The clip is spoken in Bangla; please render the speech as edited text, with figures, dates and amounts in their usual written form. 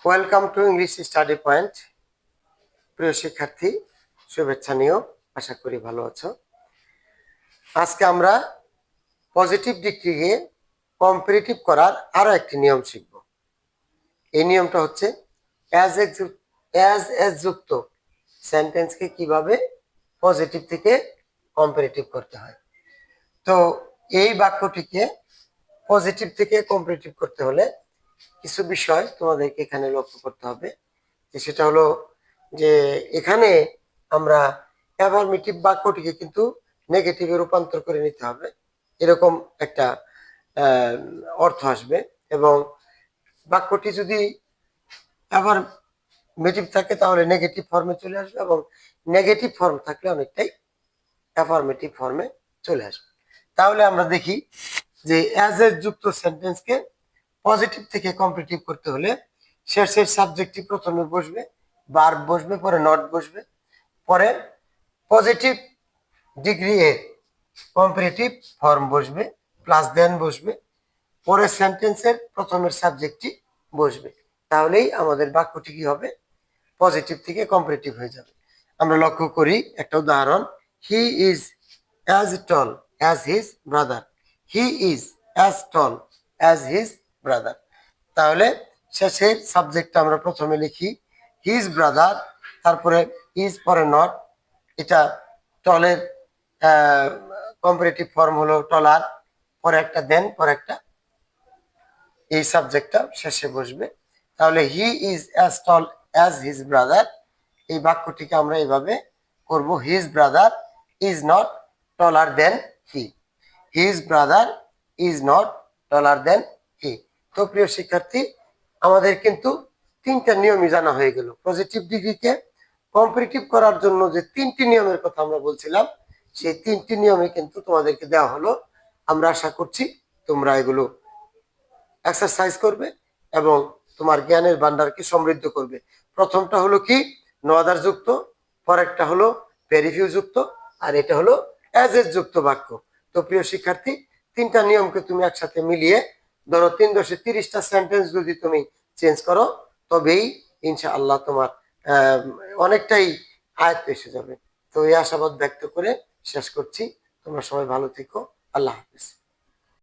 Welcome to English study point. প্রিয় শিক্ষার্থী, শুভেচ্ছা নিও। আশা করি ভালো আছো। আজকে আমরা পজিটিভ ডিগ্রিকে কম্পারেটিভ করার আরো একটি নিয়ম শিখব। এই নিয়মটা হচ্ছে অ্যাজ এজ যুক্ত সেন্টেন্সকে কিভাবে পজিটিভ থেকে কম্পারেটিভ করতে হয়। তো এই বাক্যটিকে পজিটিভ থেকে কম্পারেটিভ করতে হলে কিছু বিষয় তোমাদেরকে এখানে লক্ষ্য করতে হবে। সেটা হলো যে এখানে আমরা অ্যাফার্মেটিভ বাক্যটিকে কিন্তু নেগেটিভে রূপান্তর করে নিতে হবে, এরকম একটা অর্থ আসবে। এবং বাক্যটি যদি অ্যাফার্মেটিভ থাকে তাহলে নেগেটিভ ফর্মে চলে আসবে, এবং নেগেটিভ ফর্ম থাকলে অনেকটাই অ্যাফার্মেটিভ ফর্মে চলে আসবে। তাহলে আমরা দেখি যে অ্যাজ এ যুক্ত সেন্টেন্সকে পজিটিভ থেকে কম্পারেটিভ করতে হলে শেষের সাবজেক্টটি প্রথমে বসবে, ভার্ব বসবে, পরে নট বসবে, পরে পজিটিভ ডিগ্রি এর কম্পারেটিভ ফর্ম বসবে, প্লাস দেন বসবে, পরে সেন্টেন্সের প্রথমের সাবজেক্টটি বসবে। তাহলেই আমাদের বাক্যটি কি হবে? পজিটিভ থেকে কম্পারেটিভ হয়ে যাবে। আমরা লক্ষ্য করি একটা উদাহরণ, হি is as tall as his brother. He is as tall as his brother. তাহলে শেষের সাবজেক্টটা আমরা প্রথমে লিখি হিজ ব্রাদার, তারপরে ইজ, পরে নট। এটা টলের কম্পারেটিভ ফর্ম হলো টলার, পরে একটা দেন, পরে একটা, এই সাবজেক্টটা শেষে বসবে। তাহলে he is as tall as his brother, এই বাক্যটিকে আমরা এইভাবে করব, his brother is not taller than he. His brother is not taller than he. তো প্রিয় শিক্ষার্থী, আমাদের কিন্তু তিনটা নিয়মই জানা হয়ে গেল। পজিটিভ ডিগ্রিকে কম্পারেটিভ করার জন্য যে তিনটি নিয়মের কথা আমরা বলছিলাম, সেই তিনটি নিয়মে কিন্তু তোমাদেরকে দেওয়া হলো। আমরা আশা করছি তোমরা এগুলো এক্সারসাইজ করবে এবং তোমার জ্ঞানের ভান্ডারকে সমৃদ্ধ করবে। প্রথমটা হলো কি? নো আদার যুক্ত, পরেরটা হলো ভেরি ফিউ যুক্ত, আর এটা হলো অ্যাজ এজ যুক্ত বাক্য। তো প্রিয় শিক্ষার্থী, তিনটা নিয়মকে তুমি একসাথে মিলিয়ে ধরো 3-30টা সেন্টেন্স যদি তুমি চেঞ্জ করো, তবেই ইনশাআল্লাহ তোমার অনেকটাই আয়ত্ত এসে যাবে। তো এই আশাবাদ ব্যক্ত করে শেষ করছি। তোমরা সবাই ভালো থেকো। আল্লাহ হাফেজ।